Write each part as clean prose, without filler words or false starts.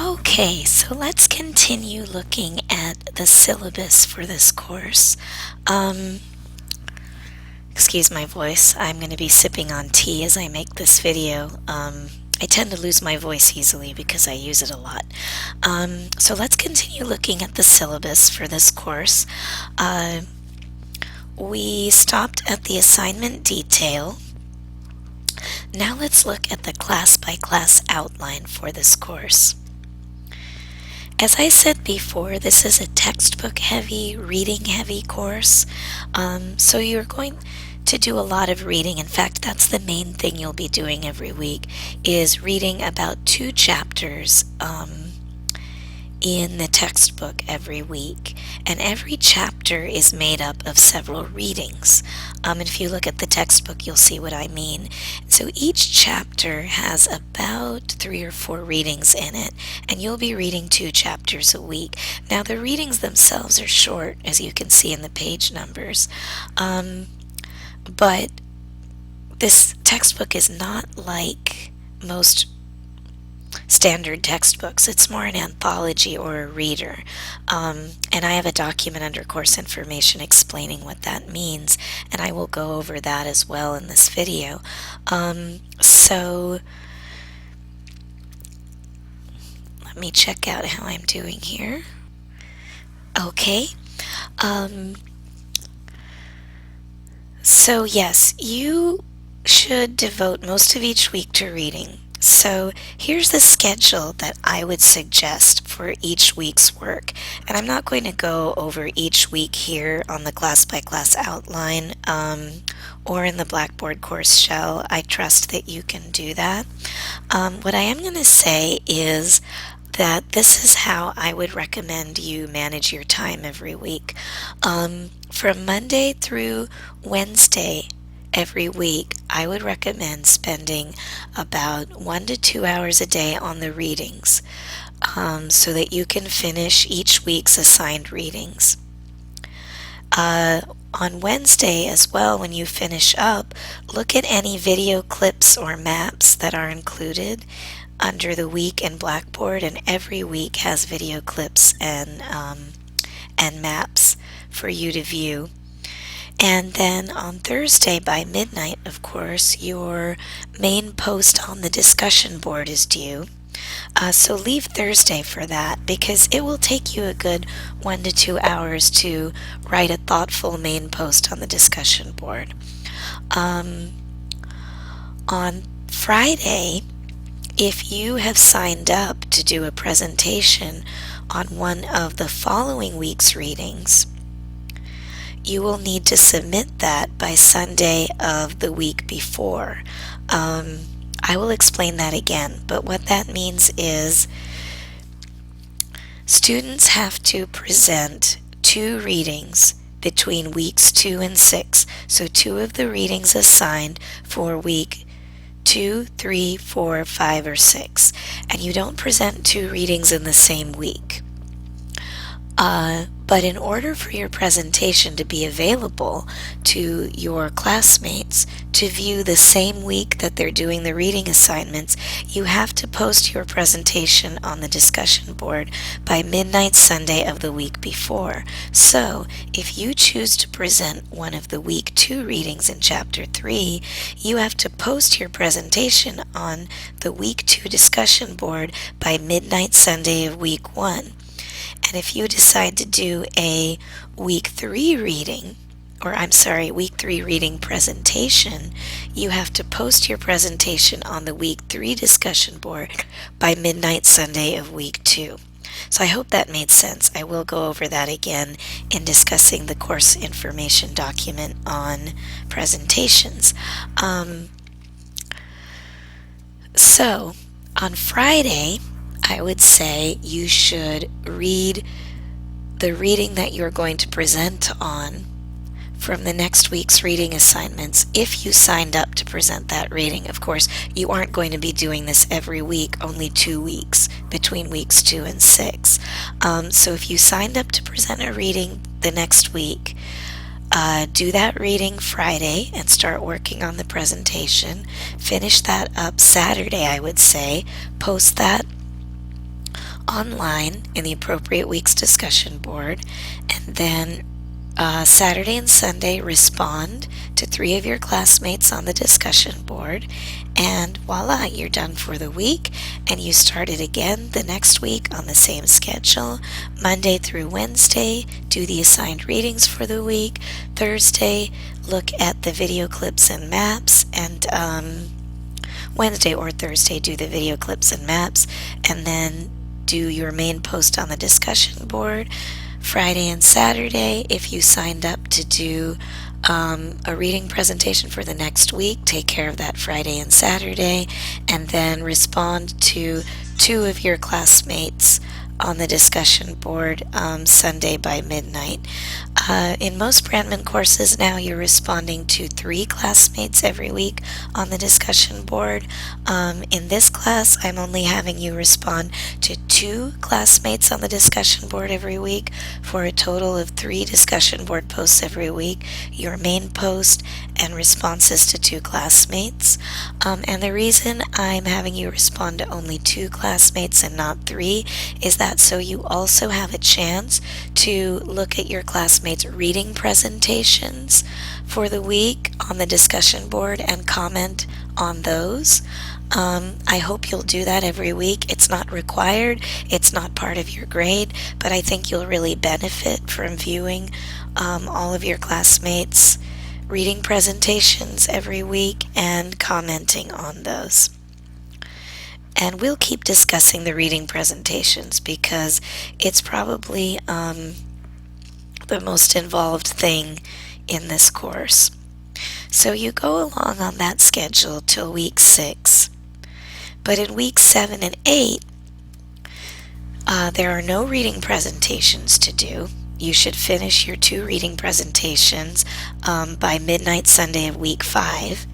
Okay, so let's continue looking at the syllabus for this course. Um, Excuse my voice, I'm going to be sipping on tea as I make this video. I tend to lose my voice easily because I use it a lot. So let's continue looking at the syllabus for this course. We stopped at the assignment detail. Now let's look at the class-by-class outline for this course. As I said before, this is a textbook-heavy, reading-heavy course, so you're going to do a lot of reading. In fact, that's the main thing you'll be doing every week, is reading about 2 chapters in the textbook every week. And every chapter is made up of several readings. And if you look at the textbook, you'll see what I mean. So each chapter has about 3 or 4 readings in it, and you'll be reading 2 chapters a week. Now, the readings themselves are short, as you can see in the page numbers. But this textbook is not like most standard textbooks. It's more an anthology or a reader. And I have a document under course information explaining what that means, and I will go over that as well in this video. So let me check out how I'm doing here. Okay. So yes, you should devote most of each week to reading. So here's the schedule that I would suggest for each week's work. And I'm not going to go over each week here on the class-by-class outline or in the Blackboard course shell. I trust that you can do that. What I am going to say is that this is how I would recommend you manage your time every week. From Monday through Wednesday every week, I would recommend spending about 1 to 2 hours a day on the readings so that you can finish each week's assigned readings. On Wednesday as well, when you finish up, look at any video clips or maps that are included under the week in Blackboard, and every week has video clips and maps for you to view. And then on Thursday by midnight, of course, your main post on the discussion board is due. So leave Thursday for that, because it will take you a good 1 to 2 hours to write a thoughtful main post on the discussion board. On Friday, if you have signed up to do a presentation on one of the following week's readings, you will need to submit that by Sunday of the week before. I will explain that again, but what that means is students have to present 2 readings between weeks 2 and 6. So 2 of the readings assigned for week 2, 3, 4, 5, or 6. And you don't present 2 readings in the same week. But in order for your presentation to be available to your classmates to view the same week that they're doing the reading assignments, you have to post your presentation on the discussion board by midnight Sunday of the week before. So if you choose to present one of the week 2 readings in chapter 3, you have to post your presentation on the week 2 discussion board by midnight Sunday of week 1. And if you decide to do a week 3 reading, week 3 reading presentation, you have to post your presentation on the week 3 discussion board by midnight Sunday of week 2. So I hope that made sense. I will go over that again in discussing the course information document on presentations. So on Friday, I would say you should read the reading that you're going to present on from the next week's reading assignments if you signed up to present that reading. Of course, you aren't going to be doing this every week, only 2 weeks, between weeks 2 and 6. So if you signed up to present a reading the next week, do that reading Friday and start working on the presentation. Finish that up Saturday, I would say. Post that online in the appropriate week's discussion board, and then Saturday and Sunday respond to 3 of your classmates on the discussion board, and voila, you're done for the week, and you start it again the next week on the same schedule. Monday through Wednesday, do the assigned readings for the week. Thursday, look at the video clips and maps, and Wednesday or Thursday, do the video clips and maps, and then do your main post on the discussion board. Friday and Saturday, if you signed up to do a reading presentation for the next week, take care of that Friday and Saturday, and then respond to 2 of your classmates on the discussion board Sunday by midnight. In most Brandman courses now, you're responding to 3 classmates every week on the discussion board. In this class, I'm only having you respond to 2 classmates on the discussion board every week for a total of 3 discussion board posts every week, your main post, and responses to 2 classmates. And the reason I'm having you respond to only 2 classmates and not 3 is that so you also have a chance to look at your classmates' reading presentations for the week on the discussion board and comment on those. I hope you'll do that every week. It's not required, it's not part of your grade, but I think you'll really benefit from viewing all of your classmates' reading presentations every week and commenting on those. And we'll keep discussing the reading presentations because it's probably the most involved thing in this course. So you go along on that schedule till week 6. But in week 7 and 8, there are no reading presentations to do. You should finish your 2 reading presentations by midnight Sunday of week 5.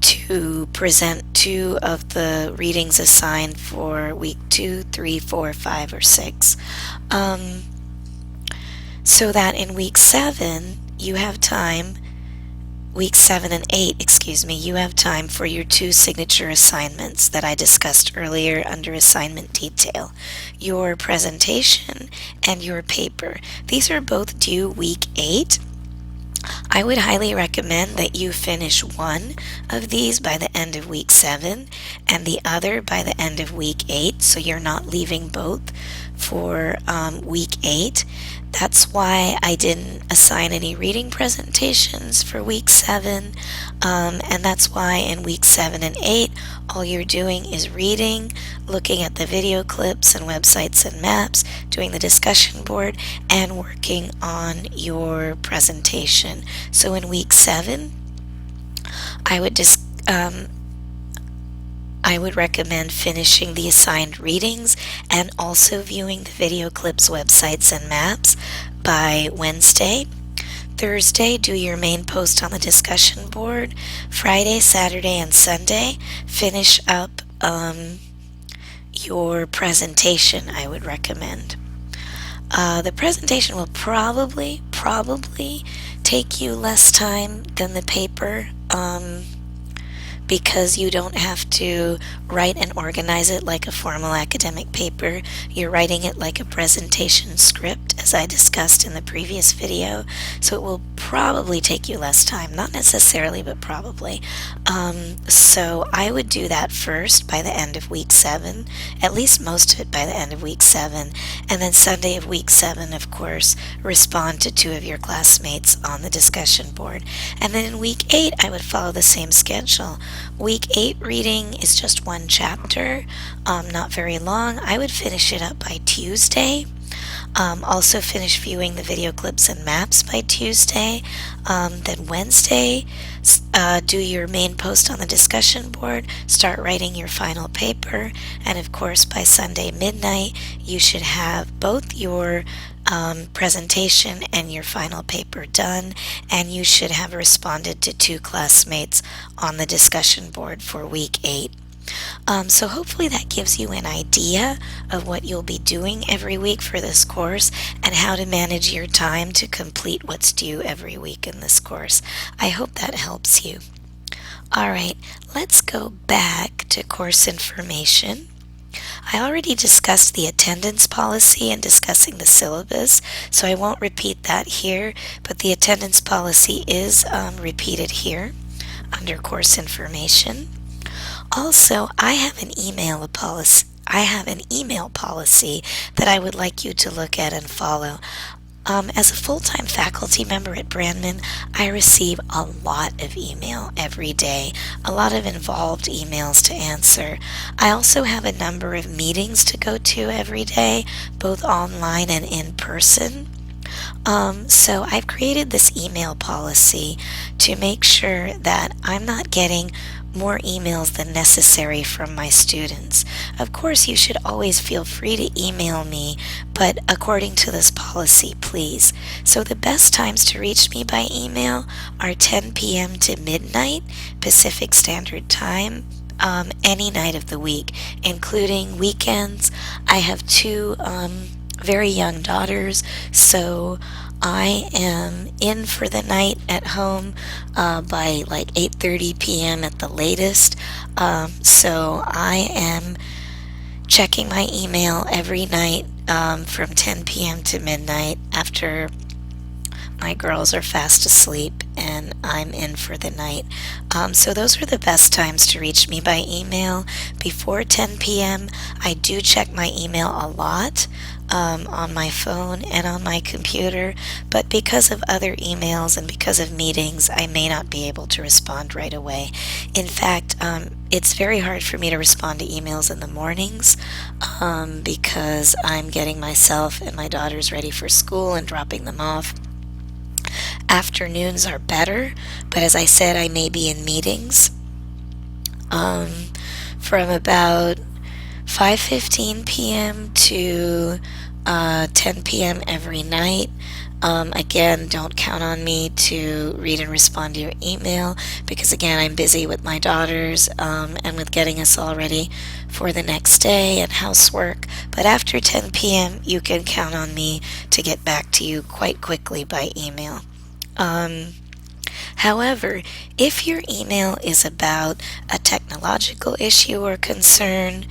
To present 2 of the readings assigned for week 2, 3, 4, 5, or 6. So that in week 7, you have time, week 7 and 8, you have time for your 2 signature assignments that I discussed earlier under assignment detail, your presentation and your paper. These are both due week 8. I would highly recommend that you finish one of these by the end of week 7 and the other by the end of week 8, so you're not leaving both for week 8. That's why I didn't assign any reading presentations for week 7, and that's why in week 7 and 8, all you're doing is reading, looking at the video clips and websites and maps, doing the discussion board, and working on your presentation. So in week 7, I would recommend finishing the assigned readings and also viewing the video clips, websites, and maps by Wednesday. Thursday, do your main post on the discussion board. Friday, Saturday, and Sunday, finish up your presentation, I would recommend. The presentation will probably take you less time than the paper, because you don't have to write and organize it like a formal academic paper. You're writing it like a presentation script, as I discussed in the previous video. So it will probably take you less time, not necessarily, but probably. So I would do that first by the end of week 7, at least most of it by the end of week 7, and then Sunday of week 7, of course, respond to 2 of your classmates on the discussion board. And then in week 8, I would follow the same schedule. Week 8 reading is just 1 chapter, not very long. I would finish it up by Tuesday. Also finish viewing the video clips and maps by Tuesday. Then Wednesday, do your main post on the discussion board, start writing your final paper, and of course by Sunday midnight you should have both your presentation and your final paper done, and you should have responded to 2 classmates on the discussion board for week 8. So hopefully that gives you an idea of what you'll be doing every week for this course and how to manage your time to complete what's due every week in this course. I hope that helps you. All right, let's go back to course information. I already discussed the attendance policy and discussing the syllabus, so I won't repeat that here, but the attendance policy is repeated here under course information. Also, I have an email policy. I have an email policy that I would like you to look at and follow. As a full-time faculty member at Brandman, I receive a lot of email every day, a lot of involved emails to answer. I also have a number of meetings to go to every day, both online and in person. So I've created this email policy to make sure that I'm not getting more emails than necessary from my students. Of course, you should always feel free to email me, but according to this policy, please. So the best times to reach me by email are 10 p.m. to midnight Pacific Standard Time. Any night of the week, including weekends. I have two very young daughters, so I am in for the night at home by like 8:30 p.m. at the latest. So I am checking my email every night from 10 p.m. to midnight after my girls are fast asleep and I'm in for the night. So those are the best times to reach me by email. Before 10 p.m., I do check my email a lot on my phone and on my computer, but because of other emails and because of meetings, I may not be able to respond right away. In fact, it's very hard for me to respond to emails in the mornings because I'm getting myself and my daughters ready for school and dropping them off. Afternoons are better, but as I said, I may be in meetings from about 5:15 p.m. to 10 p.m. every night. Again, don't count on me to read and respond to your email because, again, I'm busy with my daughters and with getting us all ready for the next day and housework. But after 10 p.m., you can count on me to get back to you quite quickly by email. However, if your email is about a technological issue or concern,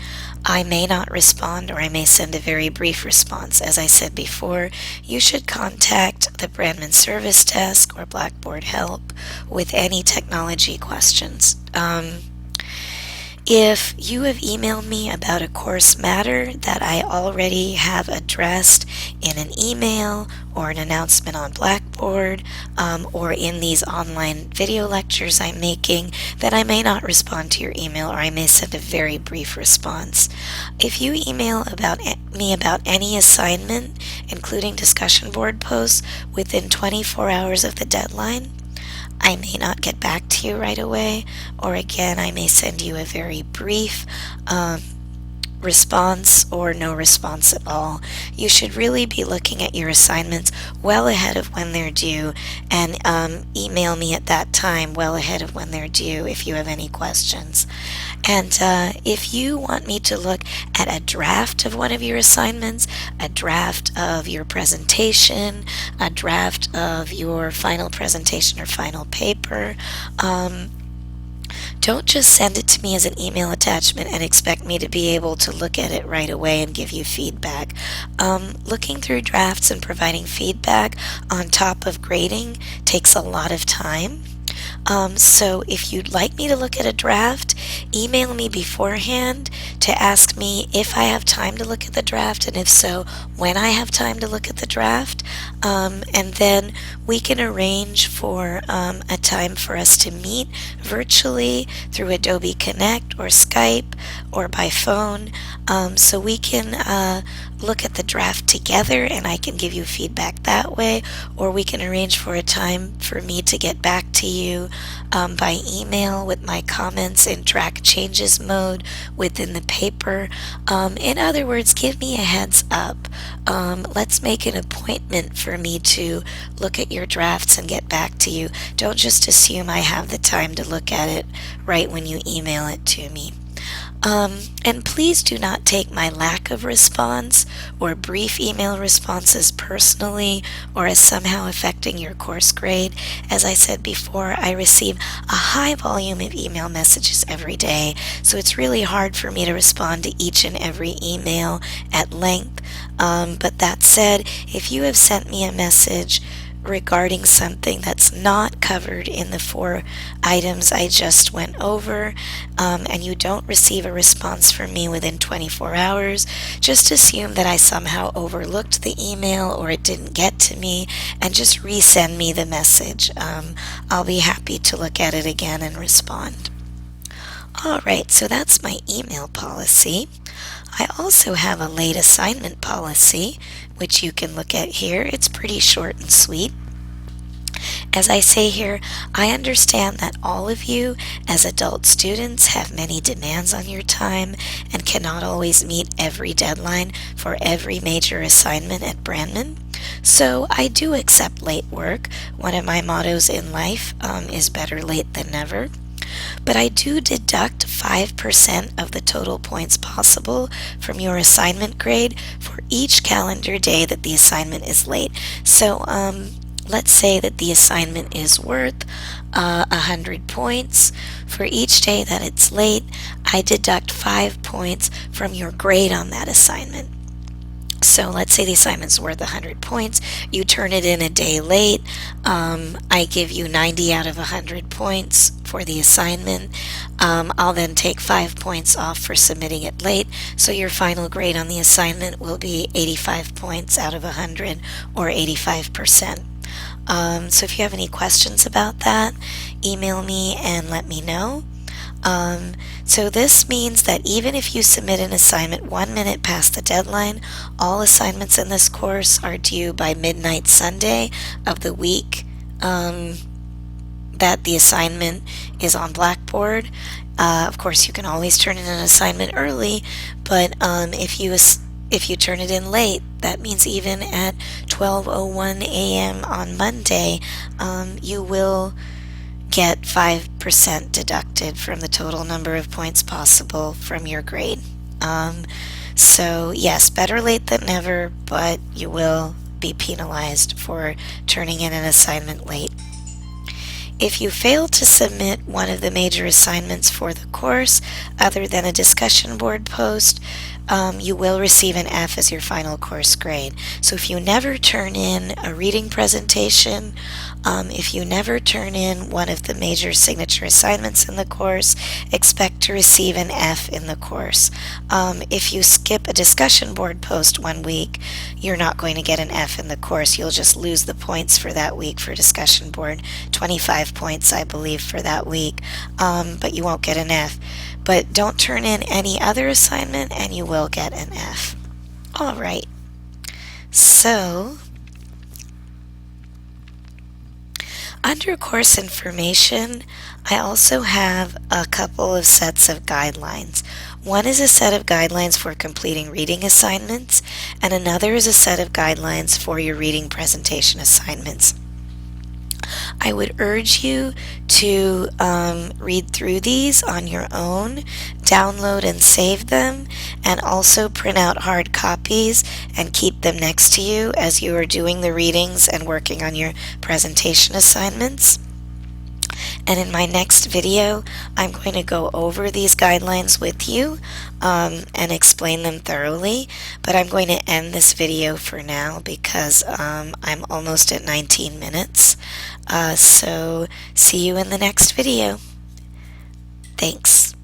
I may not respond or I may send a very brief response. As I said before, you should contact the Brandman Service Desk or Blackboard Help with any technology questions. If you have emailed me about a course matter that I already have addressed in an email or an announcement on Blackboard or in these online video lectures I'm making, then I may not respond to your email or I may send a very brief response. If you email me about any assignment, including discussion board posts, within 24 hours of the deadline, I may not get back to you right away, or again, I may send you a very brief response or no response at all. You should really be looking at your assignments well ahead of when they're due and email me at that time well ahead of when they're due if you have any questions. And if you want me to look at a draft of one of your assignments, a draft of your presentation, a draft of your final presentation or final paper, don't just send it to me as an email attachment and expect me to be able to look at it right away and give you feedback. Looking through drafts and providing feedback on top of grading takes a lot of time. So if you'd like me to look at a draft, email me beforehand to ask me if I have time to look at the draft, and if so, when I have time to look at the draft. And then we can arrange for a time for us to meet virtually through Adobe Connect or Skype or by phone, so we can look at the draft together and I can give you feedback that way, or we can arrange for a time for me to get back to you by email with my comments in track changes mode within the paper. In other words, give me a heads up. Let's make an appointment for me to look at your drafts and get back to you. Don't just assume I have the time to look at it right when you email it to me. And please do not take my lack of response or brief email responses personally or as somehow affecting your course grade. As I said before, I receive a high volume of email messages every day, so it's really hard for me to respond to each and every email at length. But that said, if you have sent me a message regarding something that's not covered in the 4 items I just went over, and you don't receive a response from me within 24 hours, just assume that I somehow overlooked the email or it didn't get to me, and just resend me the message. I'll be happy to look at it again and respond. All right, so that's my email policy. I also have a late assignment policy, which you can look at here. It's pretty short and sweet. As I say here, I understand that all of you, as adult students, have many demands on your time and cannot always meet every deadline for every major assignment at Brandman. So I do accept late work. One of my mottos in life is better late than never. But I do deduct 5% of the total points possible from your assignment grade for each calendar day that the assignment is late. So let's say that the assignment is worth 100 points. For each day that it's late, I deduct 5 points from your grade on that assignment. So let's say the assignment's worth 100 points. You turn it in a day late. I give you 90 out of 100 points for the assignment. I'll then take 5 points off for submitting it late. So your final grade on the assignment will be 85 points out of 100, or 85%. So if you have any questions about that, email me and let me know. So this means that even if you submit an assignment 1 minute past the deadline, all assignments in this course are due by midnight Sunday of the week that the assignment is on Blackboard. Of course, you can always turn in an assignment early, but if you turn it in late, that means even at 12:01 a.m. on Monday, you will get 5% deducted from the total number of points possible from your grade. So yes, better late than never, but you will be penalized for turning in an assignment late. If you fail to submit one of the major assignments for the course, other than a discussion board post, you will receive an F as your final course grade. So if you never turn in a reading presentation, if you never turn in one of the major signature assignments in the course, expect to receive an F in the course. If you skip a discussion board post 1 week, you're not going to get an F in the course. You'll just lose the points for that week for discussion board, 25 points I believe for that week, but you won't get an F. But don't turn in any other assignment and you will get an F. All right, so under course information, I also have a couple of sets of guidelines. One is a set of guidelines for completing reading assignments, and another is a set of guidelines for your reading presentation assignments. I would urge you to read through these on your own, download and save them, and also print out hard copies and keep them next to you as you are doing the readings and working on your presentation assignments. And in my next video, I'm going to go over these guidelines with you and explain them thoroughly. But I'm going to end this video for now because I'm almost at 19 minutes. So see you in the next video. Thanks.